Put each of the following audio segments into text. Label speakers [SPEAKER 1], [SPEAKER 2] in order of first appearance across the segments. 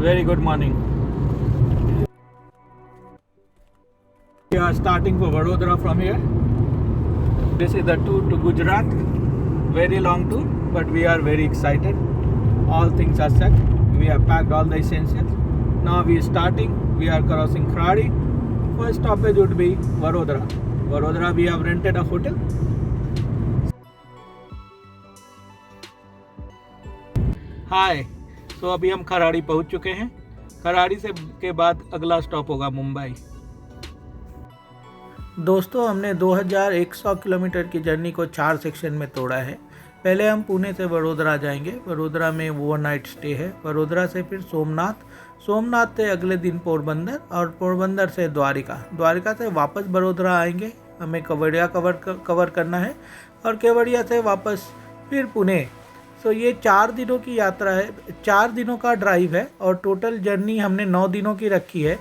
[SPEAKER 1] Very good morning. We are starting for Vadodara from here. This is the tour to Gujarat. Very long tour, but we are very excited. All things are set. We have packed all the essentials. Now we are starting. We are crossing Kharadi. First stoppage would be Vadodara. Vadodara, we have rented a hotel. हाय, तो अभी हम खराड़ी पहुंच चुके हैं। खराड़ी से के बाद अगला स्टॉप होगा मुंबई। दोस्तों, हमने 2100 किलोमीटर की जर्नी को 4 सेक्शन में तोड़ा है। पहले हम पुणे से वडोदरा जाएंगे। वडोदरा में ओवरनाइट स्टे है। वडोदरा से फिर सोमनाथ से अगले दिन पोरबंदर और पोरबंदर से द्वारिका से वापस वडोदरा आएंगे। हमें केवड़िया कवर करना है और केवड़िया से वापस फिर पुणे। तो ये 4 दिनों की यात्रा है, 4 दिनों का ड्राइव है और टोटल जर्नी हमने 9 दिनों की रखी है।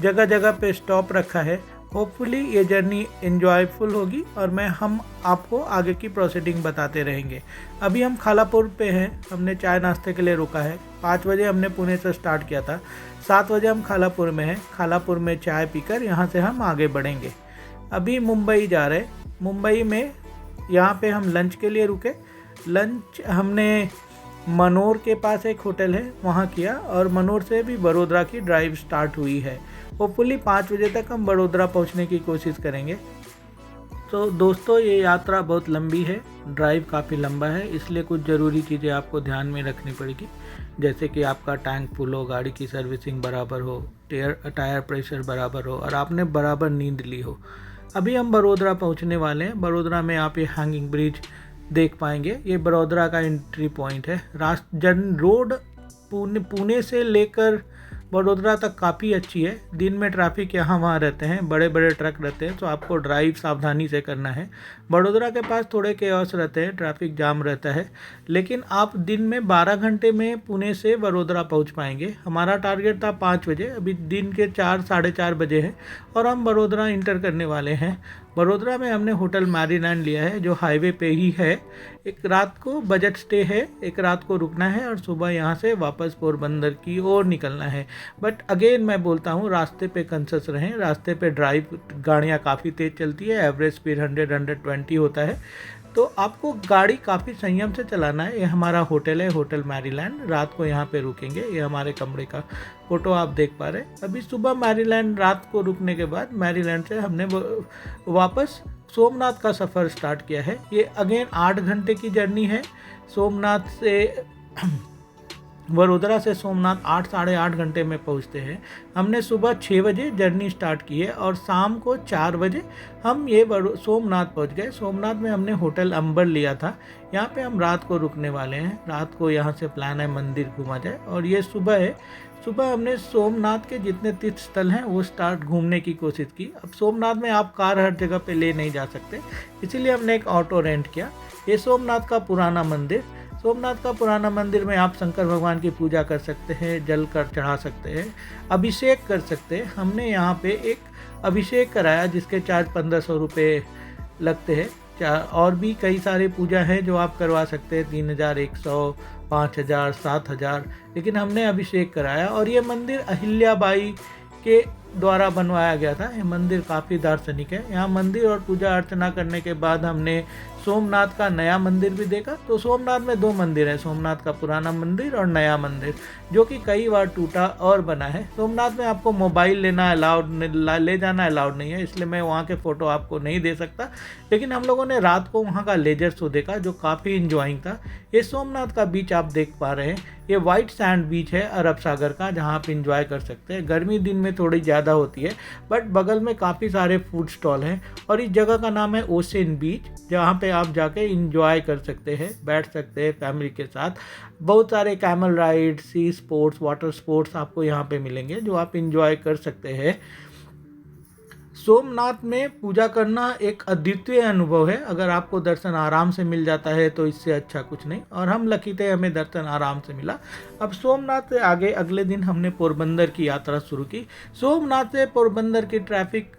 [SPEAKER 1] जगह जगह पे स्टॉप रखा है। होपफुली ये जर्नी एंजॉयफुल होगी और हम आपको आगे की प्रोसीडिंग बताते रहेंगे। अभी हम खालापुर पे हैं। हमने चाय नाश्ते के लिए रुका है। 5 बजे हमने पुणे से स्टार्ट किया था। 7 बजे हम खालापुर में हैं। खालापुर में चाय पीकर यहाँ से हम आगे बढ़ेंगे। अभी मुंबई जा रहे। मुंबई में यहाँ पे हम लंच के लिए रुके। लंच हमने मनोर के पास एक होटल है वहाँ किया और मनोर से भी वडोदरा की ड्राइव स्टार्ट हुई है। होपफुली 5 बजे तक हम वडोदरा पहुँचने की कोशिश करेंगे। तो दोस्तों, ये यात्रा बहुत लंबी है, ड्राइव काफ़ी लंबा है, इसलिए कुछ ज़रूरी चीज़ें आपको ध्यान में रखनी पड़ेगी, जैसे कि आपका टैंक फुल हो, गाड़ी की सर्विसिंग बराबर हो, टायर प्रेशर बराबर हो और आपने बराबर नींद ली हो। अभी हम वडोदरा पहुँचने वाले हैं। वडोदरा में आप ये हैंगिंग ब्रिज देख पाएंगे। ये वडोदरा का एंट्री पॉइंट है। रोड पुणे से लेकर वडोदरा तक काफ़ी अच्छी है। दिन में ट्रैफिक यहाँ वहाँ रहते हैं, बड़े बड़े ट्रक रहते हैं, तो आपको ड्राइव सावधानी से करना है। वडोदरा के पास थोड़े केओस रहते हैं, ट्रैफिक जाम रहता है, लेकिन आप दिन में 12 घंटे में पुणे से वडोदरा पहुँच पाएंगे। हमारा टारगेट था 5 बजे, अभी दिन के 4 साढ़े 4 बजे है और हम वडोदरा इंटर करने वाले हैं। वडोदरा में हमने होटल मैरीलैंड लिया है, जो हाईवे पे ही है। एक रात को बजट स्टे है, एक रात को रुकना है और सुबह यहाँ से वापस पोरबंदर की ओर निकलना है। बट अगेन मैं बोलता हूँ, रास्ते पे कंसस रहें। रास्ते पे ड्राइव गाड़ियाँ काफ़ी तेज़ चलती है, एवरेज स्पीड 100-120 होता है, तो आपको गाड़ी काफ़ी संयम से चलाना है। ये हमारा होटल है, होटल मैरीलैंड। रात को यहाँ पे रुकेंगे। ये हमारे कमरे का फ़ोटो आप देख पा रहे हैं। अभी सुबह मैरीलैंड रात को रुकने के बाद मैरीलैंड से हमने वापस सोमनाथ का सफ़र स्टार्ट किया है। ये अगेन 8 घंटे की जर्नी है। सोमनाथ से वडोदरा से सोमनाथ 8 साढ़े 8 घंटे में पहुंचते हैं। हमने सुबह 6 बजे जर्नी स्टार्ट की है और शाम को 4 बजे हम ये सोमनाथ पहुंच गए। सोमनाथ में हमने होटल अंबर लिया था। यहाँ पे हम रात को रुकने वाले हैं। रात को यहाँ से प्लान है मंदिर घूमा जाए और ये सुबह है। सुबह हमने सोमनाथ के जितने तीर्थ स्थल हैं वो घूमने की कोशिश की। अब सोमनाथ में आप कार हर जगह पे ले नहीं जा सकते, इसीलिए हमने एक ऑटो रेंट किया। ये सोमनाथ का पुराना मंदिर में आप शंकर भगवान की पूजा कर सकते हैं, जल कर चढ़ा सकते हैं, अभिषेक कर सकते हैं। हमने यहाँ पे एक अभिषेक कराया जिसके चार्ज 1500 रुपये लगते हैं। और भी कई सारे पूजा हैं जो आप करवा सकते हैं, 3100, 5000, 7000, लेकिन हमने अभिषेक कराया। और ये मंदिर अहिल्याबाई के द्वारा बनवाया गया था। ये मंदिर काफ़ी दार्शनिक है। यहाँ मंदिर और पूजा अर्चना करने के बाद हमने सोमनाथ का नया मंदिर भी देखा। तो सोमनाथ में 2 मंदिर है, सोमनाथ का पुराना मंदिर और नया मंदिर, जो कि कई बार टूटा और बना है। सोमनाथ में आपको मोबाइल ले जाना अलाउड नहीं है, इसलिए मैं वहाँ के फ़ोटो आपको नहीं दे सकता, लेकिन हम लोगों ने रात को वहाँ का लेजर शो देखा जो काफ़ी इंजॉइंग था। ये सोमनाथ का बीच आप देख पा रहे हैं, ये वाइट सैंड बीच है अरब सागर का, जहाँ आप इंजॉय कर सकते हैं। गर्मी दिन में थोड़ी ज़्यादा होती है, बट बगल में काफ़ी सारे फूड स्टॉल हैं और इस जगह का नाम है ओशन बीच, जहाँ पे आप जाके इंजॉय कर सकते हैं, बैठ सकते हैं फैमिली के साथ। बहुत सारे कैमल राइड, सी स्पोर्ट्स, वाटर स्पोर्ट्स आपको यहाँ पे मिलेंगे जो आप इंजॉय कर सकते हैं। सोमनाथ में पूजा करना एक अद्वितीय अनुभव है। अगर आपको दर्शन आराम से मिल जाता है तो इससे अच्छा कुछ नहीं, और हम लकी थे, हमें दर्शन आराम से मिला। अब सोमनाथ से आगे अगले दिन हमने पोरबंदर की यात्रा शुरू की। सोमनाथ से पोरबंदर की ट्रैफिक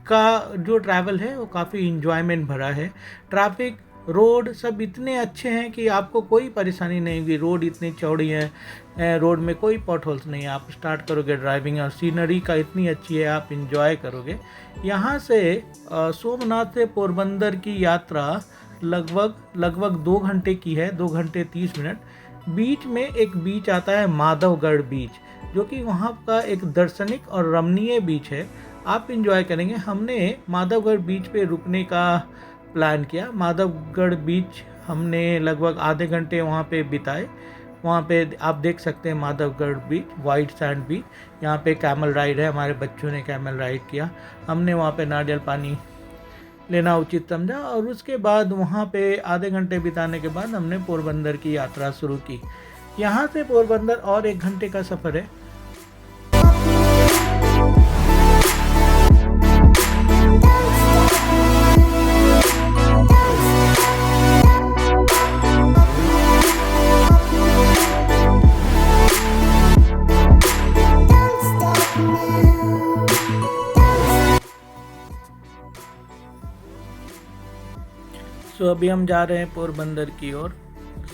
[SPEAKER 1] का जो ट्रैवल है वो काफ़ी इंजॉयमेंट भरा है। ट्रैफिक रोड सब इतने अच्छे हैं कि आपको कोई परेशानी नहीं होगी। रोड इतनी चौड़ी है, रोड में कोई पॉट होल्स नहीं है। आप स्टार्ट करोगे ड्राइविंग और सीनरी का इतनी अच्छी है, आप इंजॉय करोगे। यहाँ से सोमनाथ से पोरबंदर की यात्रा लगभग 2 घंटे की है, 2 घंटे 30 मिनट। बीच में एक बीच आता है माधवगढ़ बीच, जो कि वहाँ का एक दर्शनिक और रमणीय बीच है, आप इंजॉय करेंगे। हमने माधवगढ़ बीच पे रुकने का प्लान किया। माधवगढ़ बीच हमने लगभग आधे घंटे वहाँ पे बिताए। वहाँ पे आप देख सकते हैं माधवगढ़ बीच, वाइट सैंड बीच। यहाँ पे कैमल राइड है, हमारे बच्चों ने कैमल राइड किया। हमने वहाँ पे नारियल पानी लेना उचित समझा और उसके बाद वहाँ पे आधे घंटे बिताने के बाद हमने पोरबंदर की यात्रा शुरू की। यहाँ से पोरबंदर और 1 घंटे का सफ़र है। सो अभी हम जा रहे हैं पोरबंदर की ओर।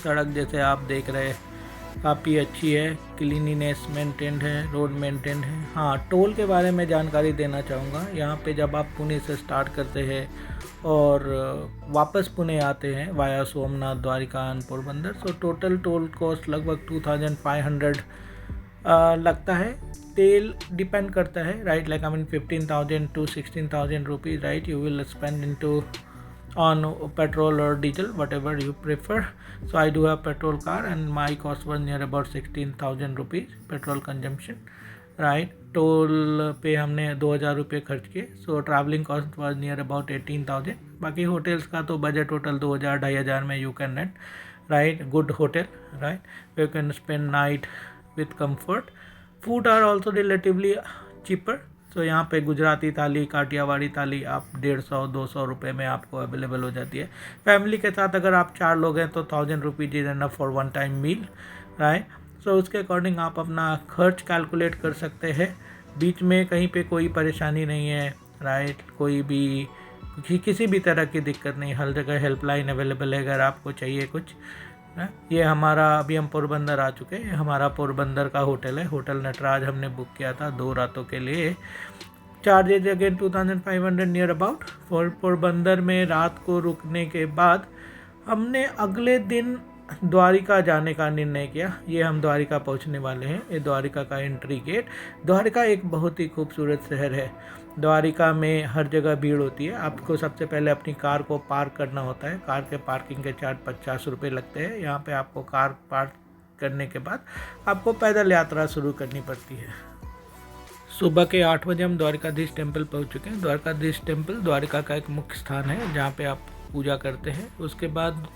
[SPEAKER 1] सड़क जैसे आप देख रहे हैं काफ़ी अच्छी है, क्लीनिनेस मेंटेन्ड है, रोड मेंटेन्ड है। हाँ, टोल के बारे में जानकारी देना चाहूँगा। यहाँ पे जब आप पुणे से स्टार्ट करते हैं और वापस पुणे आते हैं via Somnath, Dwarka and Porbandar, so total toll cost लगभग 2500 लगता है। तेल डिपेंड करता है, right, like I mean 15,000 to 16,000 rupees, right, you will spend into on petrol or diesel, whatever you prefer. So I do have petrol car and my cost was near about 16,000 rupees petrol consumption, right. Toll पे हमने 2,000 रुपये खर्च किए। So travelling cost was near about 18,000। बाकी hotels का तो budget hotel 2,000-2,500 में you can rent, right, good hotel, right, you can spend night with comfort. Food are also relatively cheaper. तो यहाँ पे गुजराती थाली, काठियावाड़ी थाली आप 150-200 रुपये में आपको अवेलेबल हो जाती है। फैमिली के साथ अगर आप 4 लोग हैं तो 1,000 rupees is enough for one time meal, right. So उसके अकॉर्डिंग आप अपना खर्च कैलकुलेट कर सकते हैं। बीच में कहीं पे कोई परेशानी नहीं है, राइट, कोई भी किसी भी तरह की दिक्कत नहीं, हर जगह हेल्पलाइन अवेलेबल है अगर आपको चाहिए कुछ। ये हमारा, अभी हम पोरबंदर आ चुके हैं, हमारा पोरबंदर का होटल है, होटल नटराज हमने बुक किया था 2 रातों के लिए। Charges again 2500 near about. Porbandar में रात को रुकने के बाद हमने अगले दिन द्वारिका जाने का निर्णय किया। ये हम द्वारिका पहुंचने वाले हैं। ये द्वारिका का एंट्री गेट। द्वारिका एक बहुत ही खूबसूरत शहर है। द्वारिका में हर जगह भीड़ होती है। आपको सबसे पहले अपनी कार को पार्क करना होता है। कार के पार्किंग के चार्ज 50 रुपये लगते हैं। यहाँ पे आपको कार पार्क करने के बाद आपको पैदल यात्रा शुरू करनी पड़ती है। सुबह के 8 बजे हम द्वारिकाधीश टेम्पल पहुँच चुके हैं। द्वारिकाधीश टेम्पल द्वारिका का एक मुख्य स्थान है जहाँ पे आप पूजा करते हैं। उसके बाद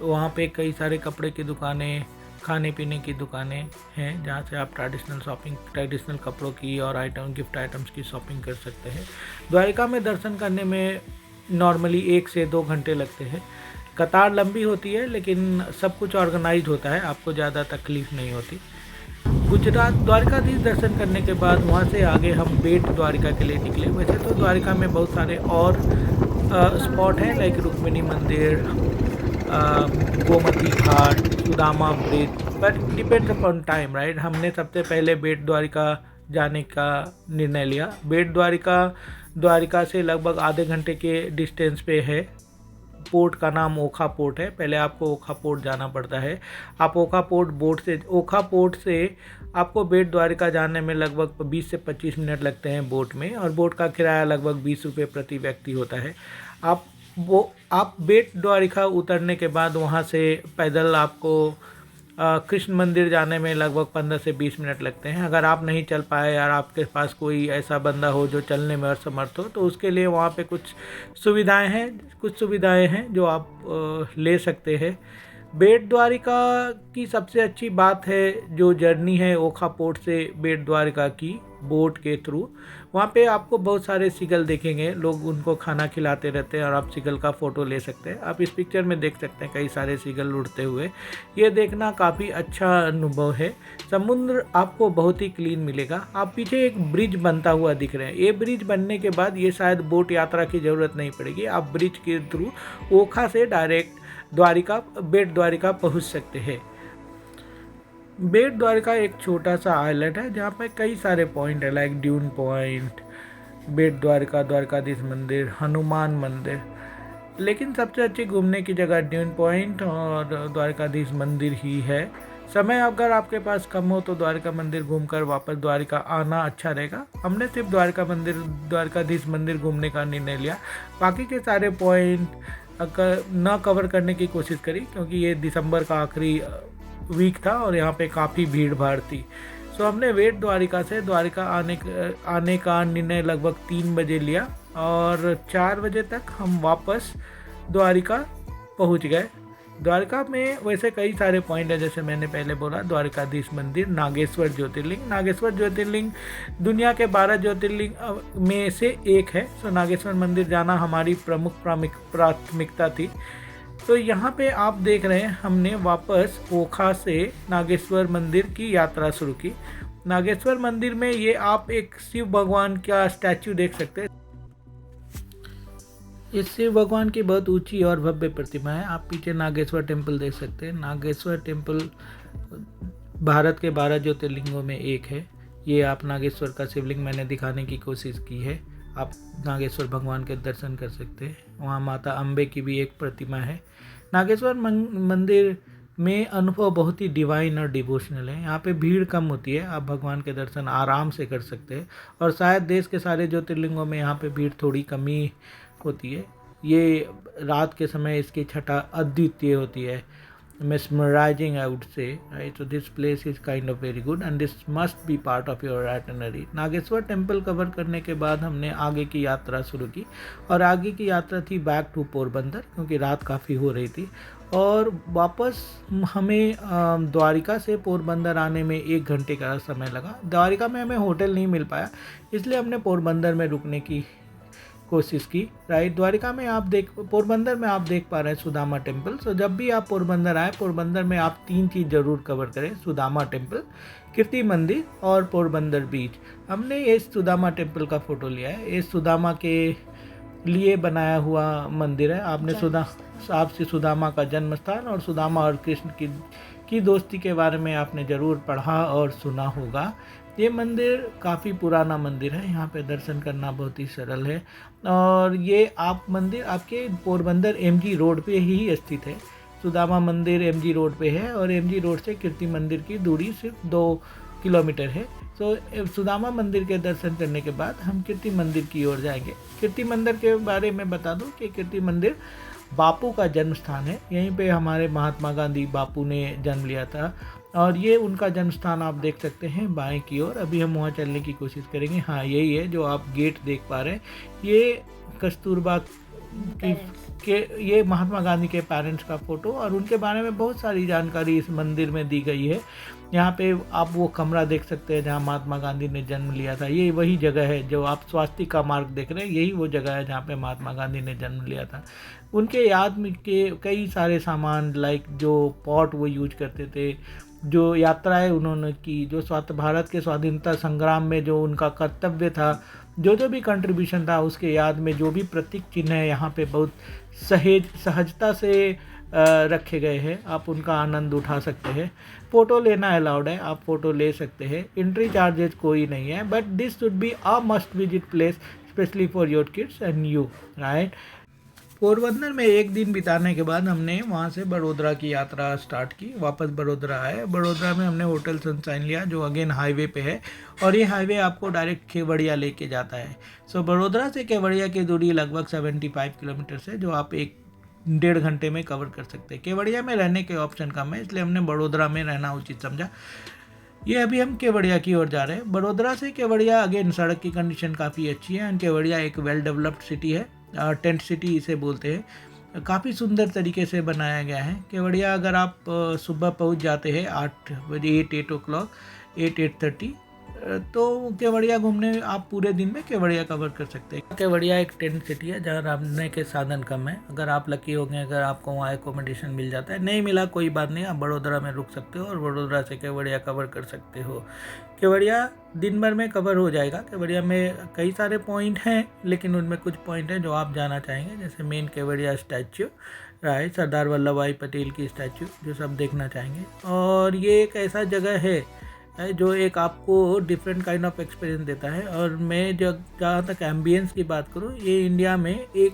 [SPEAKER 1] वहाँ पे कई सारे कपड़े की दुकानें, खाने पीने की दुकानें हैं जहाँ से आप ट्रेडिशनल कपड़ों की और गिफ्ट आइटम्स की शॉपिंग कर सकते हैं। द्वारिका में दर्शन करने में नॉर्मली 1 से 2 घंटे लगते हैं। कतार लंबी होती है लेकिन सब कुछ ऑर्गेनाइज होता है, आपको ज़्यादा तकलीफ नहीं होती। गुजरात द्वारिकाधीश दर्शन करने के बाद वहाँ से आगे हम बेट द्वारिका के लिए निकले। वैसे तो द्वारिका में बहुत सारे और स्पॉट हैं, like Rukmini Mandir, Gomti Ghat, Sudama bridge, but depends upon time, right. हमने सबसे पहले बेट द्वारिका जाने का निर्णय लिया। बेट द्वारिका से लगभग आधे घंटे के डिस्टेंस पे है। पोर्ट का नाम ओखा पोर्ट है। पहले आपको ओखा पोर्ट जाना पड़ता है। आप ओखा पोर्ट से आपको बेट द्वारिका जाने में लगभग 20 से 25 मिनट लगते हैं बोट में, और बोट का किराया लगभग 20 रुपये प्रति व्यक्ति होता है। आप बेट द्वारिका उतरने के बाद वहाँ से पैदल आपको कृष्ण मंदिर जाने में लगभग 15 से 20 मिनट लगते हैं। अगर आप नहीं चल पाए या आपके पास कोई ऐसा बंदा हो जो चलने में असमर्थ हो तो उसके लिए वहाँ पे कुछ सुविधाएं हैं जो आप ले सकते हैं। बेट द्वारिका की सबसे अच्छी बात है जो जर्नी है ओखा पोर्ट से बेट द्वारिका की, बोट के थ्रू। वहाँ पे आपको बहुत सारे सीगल देखेंगे, लोग उनको खाना खिलाते रहते हैं और आप सीगल का फ़ोटो ले सकते हैं। आप इस पिक्चर में देख सकते हैं कई सारे सीगल उड़ते हुए। ये देखना काफ़ी अच्छा अनुभव है। समुद्र आपको बहुत ही क्लीन मिलेगा। आप पीछे एक ब्रिज बनता हुआ दिख रहे हैं। ये ब्रिज बनने के बाद ये शायद बोट यात्रा की ज़रूरत नहीं पड़ेगी। आप ब्रिज के थ्रू ओखा से डायरेक्ट बेट द्वारिका पहुँच सकते हैं। बेट द्वारिका एक छोटा सा आइलैंड है जहाँ पे कई सारे पॉइंट है, लाइक ड्यून पॉइंट, बेट द्वारिका, द्वारकाधीश मंदिर, हनुमान मंदिर। लेकिन सबसे अच्छी घूमने की जगह ड्यून पॉइंट और द्वारकाधीश मंदिर ही है। समय अगर आपके पास कम हो तो द्वारका मंदिर घूमकर वापस द्वारका आना अच्छा रहेगा। हमने सिर्फ द्वारकाधीश मंदिर घूमने का निर्णय लिया। बाकी के सारे पॉइंट न कवर करने की कोशिश करी, क्योंकि ये दिसंबर का आखिरी वीक था और यहाँ पे काफ़ी भीड़ भाड़ थी। सो हमने बेट द्वारिका से द्वारिका आने का निर्णय लगभग 3 बजे लिया और 4 बजे तक हम वापस द्वारिका पहुँच गए। द्वारिका में वैसे कई सारे पॉइंट है, जैसे मैंने पहले बोला, द्वारकाधीश मंदिर, नागेश्वर ज्योतिर्लिंग दुनिया के 12 ज्योतिर्लिंग में से एक है। सो नागेश्वर मंदिर जाना हमारी प्रमुख प्राथमिकता थी। तो यहाँ पे आप देख रहे हैं हमने वापस ओखा से नागेश्वर मंदिर की यात्रा शुरू की। नागेश्वर मंदिर में ये आप एक शिव भगवान का स्टैचू देख सकते हैं। इस शिव भगवान की बहुत ऊंची और भव्य प्रतिमा है। आप पीछे नागेश्वर टेम्पल देख सकते हैं। नागेश्वर टेम्पल भारत के 12 ज्योतिर्लिंगों में एक है। ये आप नागेश्वर का शिवलिंग मैंने दिखाने की कोशिश की है। आप नागेश्वर भगवान के दर्शन कर सकते हैं। वहाँ माता अम्बे की भी एक प्रतिमा है। नागेश्वर मंदिर में अनुभव बहुत ही डिवाइन और डिवोशनल है। यहाँ पे भीड़ कम होती है, आप भगवान के दर्शन आराम से कर सकते हैं। और शायद देश के सारे ज्योतिर्लिंगों में यहाँ पे भीड़ थोड़ी कमी होती है। ये रात के समय इसकी छटा अद्वितीय होती है, mesmerizing I would say, right? So this place is kind of very good and this must be part of your itinerary. Nageshwar temple cover करने के बाद हमने आगे की यात्रा शुरू की और आगे की यात्रा थी बैक टू पोरबंदर, क्योंकि रात काफ़ी हो रही थी और वापस हमें द्वारिका से पोरबंदर आने में 1 घंटे का समय लगा। द्वारिका में हमें होटल नहीं मिल पाया, इसलिए हमने पोरबंदर में रुकने की कोशिश की, राइट। पोरबंदर में आप देख पा रहे हैं सुदामा टेम्पल। सो जब भी आप पोरबंदर आए, पोरबंदर में आप 3 चीज़ ज़रूर कवर करें, सुदामा टेम्पल, कीर्ति मंदिर और पोरबंदर बीच। हमने ये सुदामा टेम्पल का फ़ोटो लिया है। ये सुदामा के लिए बनाया हुआ मंदिर है। आपसे सुदामा का जन्म स्थान और सुदामा और कृष्ण की दोस्ती के बारे में आपने ज़रूर पढ़ा और सुना होगा। ये मंदिर काफ़ी पुराना मंदिर है। यहाँ पे दर्शन करना बहुत ही सरल है और ये मंदिर आपके पोरबंदर एमजी रोड पे ही स्थित है। सुदामा मंदिर एमजी रोड पे है और एमजी रोड से कीर्ति मंदिर की दूरी सिर्फ 2 किलोमीटर है। तो सुदामा मंदिर के दर्शन करने के बाद हम कीर्ति मंदिर की ओर जाएंगे। कीर्ति मंदिर के बारे में बता दूं कि कीर्ति मंदिर बापू का जन्म स्थान है। यहीं पे हमारे महात्मा गांधी बापू ने जन्म लिया था और ये उनका जन्म स्थान आप देख सकते हैं बाएं की ओर। अभी हम वहाँ चलने की कोशिश करेंगे। हाँ, यही है जो आप गेट देख पा रहे हैं। ये कस्तूरबा ये महात्मा गांधी के पेरेंट्स का फ़ोटो और उनके बारे में बहुत सारी जानकारी इस मंदिर में दी गई है। यहाँ पे आप वो कमरा देख सकते हैं जहाँ महात्मा गांधी ने जन्म लिया था। ये वही जगह है जो आप स्वास्तिका मार्ग देख रहे हैं, यही वो जगह है जहाँ पे महात्मा गांधी ने जन्म लिया था। उनके याद में के कई सारे सामान, लाइक जो पॉट वो यूज करते थे, जो यात्राएं उन्होंने की, जो भारत के स्वाधीनता संग्राम में जो उनका कर्तव्य था, जो भी कंट्रीब्यूशन था, उसके याद में जो भी प्रतीक चिन्ह है यहाँ पे बहुत सहजता से रखे गए हैं। आप उनका आनंद उठा सकते हैं। फ़ोटो लेना अलाउड है, आप फ़ोटो ले सकते हैं। एंट्री चार्जेस कोई नहीं है, but this should be a must visit place specially for your kids and you, right. Porbandar में 1 दिन बिताने के बाद हमने वहाँ से बड़ोदरा की यात्रा स्टार्ट की। वापस बड़ोदरा आए। बड़ोदरा में हमने होटल सनशाइन लिया जो अगेन हाईवे पे है और ये हाईवे आपको डायरेक्ट केवड़िया लेके जाता है। सो बड़ोदरा से केवड़िया की दूरी लगभग 75 किलोमीटर है, जो आप 1-1.5 घंटे में कवर कर सकते हैं। केवड़िया में रहने के ऑप्शन कम है, इसलिए हमने बड़ोदरा में रहना उचित समझा। ये अभी हम केवड़िया की ओर जा रहे हैं। बड़ोदरा से केवड़िया अगेन सड़क की कंडीशन काफ़ी अच्छी है एंड केवड़िया एक वेल डेवलप्ड सिटी है। टेंट सिटी इसे बोलते हैं। काफ़ी सुंदर तरीके से बनाया गया है। केवड़िया अगर आप सुबह पहुंच जाते हैं 8 बजे, 8 o'clock, 8:30, तो केवड़िया घूमने आप पूरे दिन में केवड़िया कवर कर सकते हैं। केवड़िया एक टेंट सिटी है जहाँ रहने के साधन कम है। अगर आप लकी होंगे, अगर आपको वहाँ एकोमोडेशन मिल जाता है, नहीं मिला कोई बात नहीं, आप बड़ोदरा में रुक सकते हो और बड़ोदरा से केवड़िया कवर कर सकते हो। केवड़िया दिन भर में कवर हो जाएगा। केवड़िया में कई सारे पॉइंट हैं, लेकिन उनमें कुछ पॉइंट हैं जो आप जाना चाहेंगे, जैसे main Kevadia statue, right, Sardar Vallabh भाई पटेल की स्टैचू, जो सब देखना चाहेंगे। और ये एक ऐसा जगह है जो एक आपको डिफरेंट काइंड ऑफ एक्सपीरियंस देता है। और मैं जब जहाँ तक एम्बियंस की बात करूँ, ये इंडिया में एक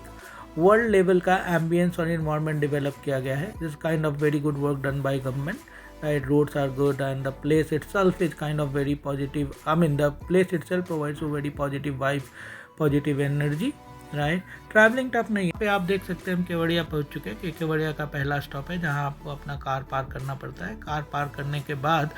[SPEAKER 1] वर्ल्ड लेवल का एम्बियंस और इन्वायरमेंट डेवलप किया गया है। This kind of very good work done by government, right. Roads are good and the place itself is kind of very positive. I mean the place itself provides a very positive vibe, positive energy, right. Travelling tough नहीं है। पे आप देख सकते हैं हम केवड़िया पहुंच चुके हैं। कि केवड़िया का पहला स्टॉप है जहां आपको अपना कार पार्क करना पड़ता है। कार पार्क करने के बाद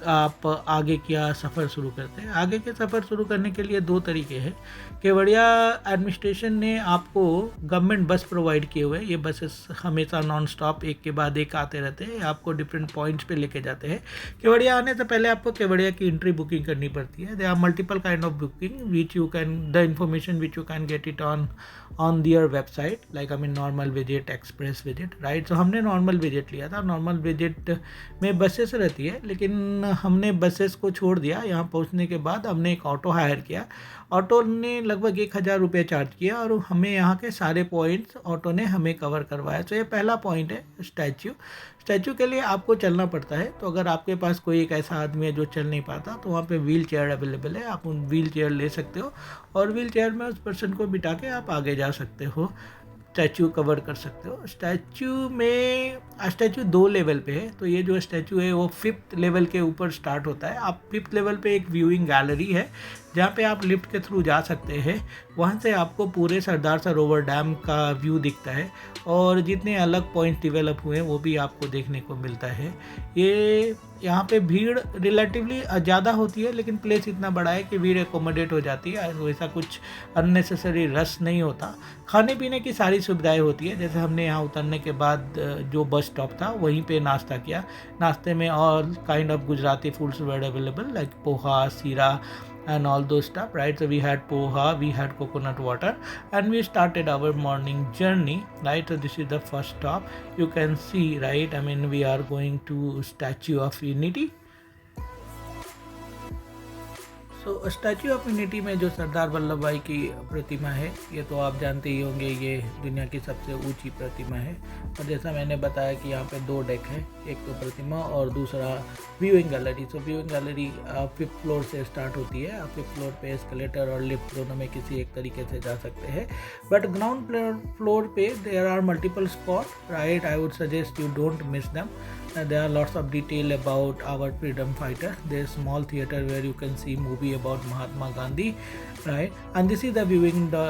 [SPEAKER 1] आप आगे का सफ़र शुरू करते हैं। आगे के सफ़र शुरू करने के लिए दो तरीके हैं। केवड़िया एडमिनिस्ट्रेशन ने आपको गवर्नमेंट बस प्रोवाइड किए हुए हैं। ये बसेस हमेशा नॉन स्टॉप एक के बाद एक आते रहते हैं, आपको डिफरेंट पॉइंट्स पे लेके जाते हैं। केवड़िया आने से पहले आपको केवड़िया की एंट्री बुकिंग करनी पड़ती है। They are multiple kind of booking which you can, the information which you can get it on their website, like I mean normal visit, express visit, right. So हमने नॉर्मल विजिट लिया था। Normal visit में buses रहती है, लेकिन हमने buses को छोड़ दिया। यहाँ पहुँचने के बाद हमने एक ऑटो हायर किया। ऑटो ने लगभग 1000 रुपये चार्ज किया और हमें यहाँ के सारे पॉइंट्स ऑटो ने हमें कवर करवाया। तो ये पहला पॉइंट है स्टैचू। स्टैचू के लिए आपको चलना पड़ता है। तो अगर आपके पास कोई एक ऐसा आदमी है जो चल नहीं पाता, तो वहाँ पे व्हील चेयर अवेलेबल है। आप उन व्हील चेयर ले सकते हो और व्हील चेयर में उस पर्सन को बिठा के आप आगे जा सकते हो, स्टैचू कवर कर सकते हो। स्टैचू 2 लेवल पे है। तो ये जो स्टैचू है वो 5th लेवल के ऊपर स्टार्ट होता है। आप 5th लेवल पे एक व्यूइंग गैलरी है जहाँ पे आप लिफ्ट के थ्रू जा सकते हैं। वहाँ से आपको पूरे सरदार सरोवर डैम का व्यू दिखता है और जितने अलग पॉइंट्स डेवलप हुए हैं वो भी आपको देखने को मिलता है। ये यहाँ पे भीड़ रिलेटिवली ज़्यादा होती है, लेकिन प्लेस इतना बड़ा है कि भीड़ एकोमोडेट हो जाती है। वैसा कुछ अननेसेसरी रश नहीं होता। खाने पीने की सारी सुविधाएं होती है। जैसे हमने यहाँ उतरने के बाद जो बस स्टॉप था वहीं पे नाश्ता किया। नाश्ते में all kind of Gujarati foods were available, like poha, Sira and all those stuff, right? So we had poha, we had coconut water, and we started our morning journey, right? So this is the first stop. You can see, right? I mean, we are going to Statue of Unity. So statue of unity में जो सरदार वल्लभ भाई की प्रतिमा है, ये तो आप जानते ही होंगे, ये दुनिया की सबसे ऊंची प्रतिमा है। और जैसा मैंने बताया कि यहाँ पे 2 डेक है, एक तो प्रतिमा और दूसरा व्यूइंग गैलरी। सो व्यूइंग गैलरी 5th फ्लोर से स्टार्ट होती है। आप 5th फ्लोर पे एस्केलेटर और लिफ्ट दोनों में किसी एक तरीके से जा सकते हैं। बट ग्राउंड फ्लोर पे there are multiple spot, right. I would suggest you don't miss them. There are lots of detail about our freedom fighter. There's a small theater where you can see movie about Mahatma Gandhi, right? And this is the viewing the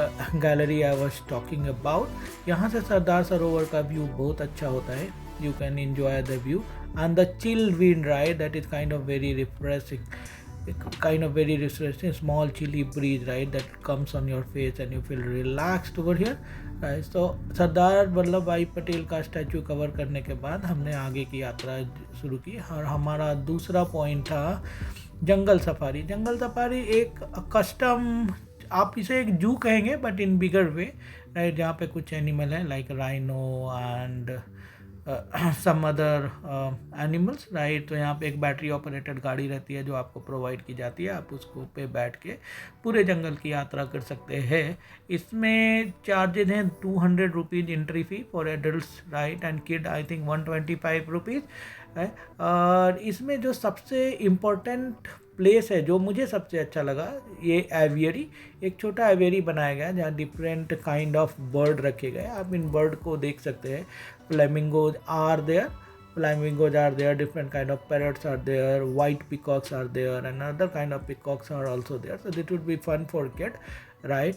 [SPEAKER 1] gallery I was talking about. यहाँ से सरदार सरोवर का view बहुत अच्छा होता है. You can enjoy the view and the chill wind, right? That is kind of very refreshing. Small chilly breeze, right, that comes on your face and you feel relaxed over here, right? So Sardar Vallabh भाई पटेल का statue cover करने के बाद हमने आगे की यात्रा शुरू की और हमारा दूसरा पॉइंट था जंगल सफारी। जंगल सफारी एक कस्टम, आप इसे एक जू कहेंगे but in bigger way, right, जहाँ पे कुछ एनिमल है like rhino and some other animals, right. तो यहाँ पे एक बैटरी ऑपरेटेड गाड़ी रहती है जो आपको प्रोवाइड की जाती है। आप उसको पे बैठ के पूरे जंगल की यात्रा कर सकते हैं। इसमें चार्जेज हैं 200 rupees entry fee for adults, right, and kid I think 125 rupees है। और इसमें जो सबसे इम्पोर्टेंट प्लेस है, जो मुझे सबसे अच्छा लगा, ये एवियरी, एक छोटा एवियरी बनाया गया जहाँ डिफरेंट काइंड ऑफ बर्ड रखे गए। आप इन बर्ड को देख सकते हैं। Flamingos are there, different kind of parrots are there, white peacocks are there, and other kind of peacocks are also there. So it would be fun for kid, right?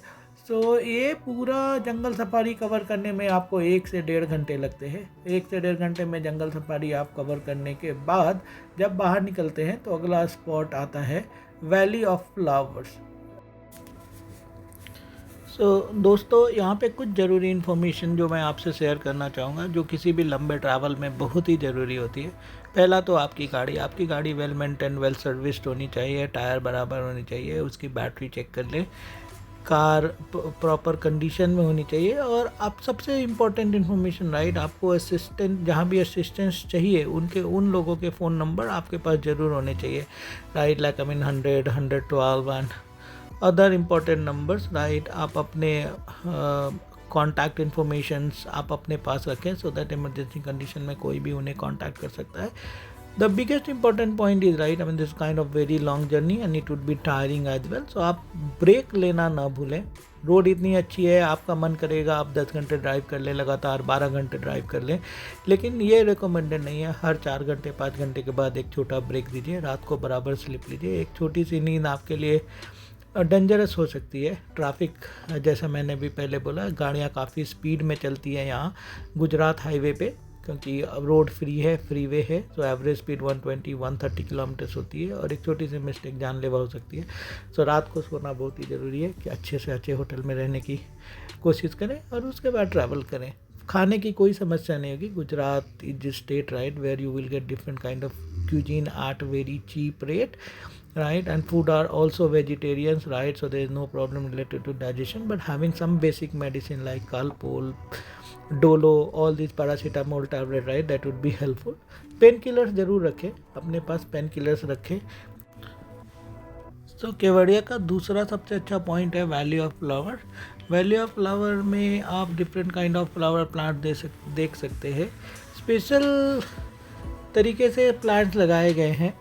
[SPEAKER 1] So ये पूरा जंगल safari cover करने में आपको 1 से 1.5 घंटे लगते हैं। 1 से 1.5 घंटे में जंगल सफारी आप कवर करने के बाद जब बाहर निकलते हैं तो अगला स्पॉट आता है वैली ऑफ फ्लावर्स। दोस्तों, यहाँ पे कुछ ज़रूरी इन्फॉर्मेशन जो मैं आपसे शेयर करना चाहूँगा, जो किसी भी लंबे ट्रैवल में बहुत ही ज़रूरी होती है। पहला तो आपकी गाड़ी वेल मेंटेन, वेल सर्विस्ड होनी चाहिए, टायर बराबर होनी चाहिए, उसकी बैटरी चेक कर लें, कार प्रॉपर कंडीशन में होनी चाहिए। और आप सबसे इम्पोर्टेंट इन्फॉर्मेशन राइट, आपको असिस्टेंट, जहाँ भी असिस्टेंस चाहिए उन लोगों के फ़ोन नंबर आपके पास ज़रूर होने चाहिए right, like 100, 112 and other important numbers right. आप अपने कॉन्टैक्ट इन्फॉर्मेशंस आप अपने पास रखें सो दैट इमरजेंसी कंडीशन में कोई भी उन्हें कॉन्टैक्ट कर सकता है। The biggest important point is right, I mean this is kind of very long journey and it would be tiring as well, so आप ब्रेक लेना ना भूलें। रोड इतनी अच्छी है, आपका मन करेगा आप 10 घंटे ड्राइव कर लें, लगातार 12 घंटे ड्राइव कर लें, लेकिन ये रिकमेंडेड नहीं है। हर 4 घंटे 5 घंटे के बाद एक छोटा ब्रेक दीजिए, रात को बराबर स्लिप लीजिए। एक छोटी सी नींद आपके लिए डेंजरस हो सकती है। ट्रैफिक, जैसा मैंने भी पहले बोला, गाड़ियाँ काफ़ी स्पीड में चलती हैं यहाँ गुजरात हाईवे पे, क्योंकि रोड फ्री है, फ्रीवे है, तो एवरेज स्पीड 120-130 किलोमीटर्स होती है और एक छोटी सी मिस्टेक जानलेवा हो सकती है। सो रात को सोना बहुत ही ज़रूरी है कि अच्छे से अच्छे होटल में रहने की कोशिश करें और उसके बाद ट्रैवल करें। खाने की कोई समस्या नहीं होगी। Gujarat is state right where you will get different kind of cuisine at very cheap rate right, and food are also vegetarians right, so there is no problem related to digestion, but having some basic medicine like Calpol, Dolo, all these paracetamol tablet right, that would be helpful। Pain killers ज़रूर रखें अपने पास, pain killers रखें। तो केवड़िया का दूसरा सबसे अच्छा point है valley of flower. Valley of flower में आप different kind of flower plant देख सकते हैं। स्पेशल तरीके से प्लांट्स लगाए गए हैं।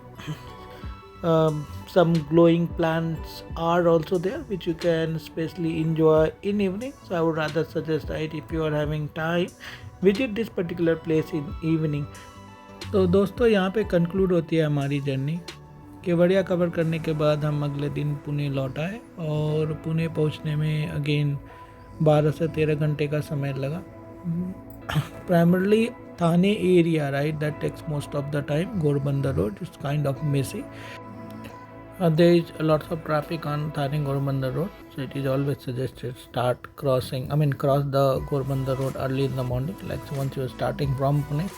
[SPEAKER 1] some glowing plants are also there which you can especially enjoy in evening, so I would rather suggest right, if you are having time, visit this particular place in evening। तो दोस्तों यहाँ पे conclude होती है हमारी journey. Kevadia cover करने के बाद हम अगले दिन पुणे लौट आए और पुणे पहुँचने में अगेन 12 से 13 घंटे का समय लगा। Primarily Thane area right, that takes most of the time। Ghorbanda road is kind of messy, there is a lot of traffic on Thane Ghorbanda road, so it is always suggested cross the Ghorbanda road early in the morning, like so once you are starting from Pune,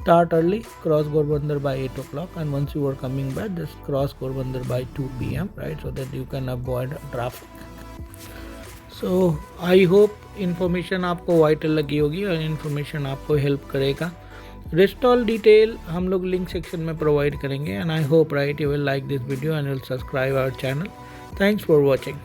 [SPEAKER 1] start early, cross Ghorbanda by 8 o'clock, and once you are coming back just cross Ghorbanda by 2 p.m. right, so that you can avoid traffic। So I hope information आपको vital लगी होगी और information आपको help करेगा। Rest all detail हम लोग link section में provide करेंगे, and I hope right you will like this video and will subscribe our channel. Thanks for watching.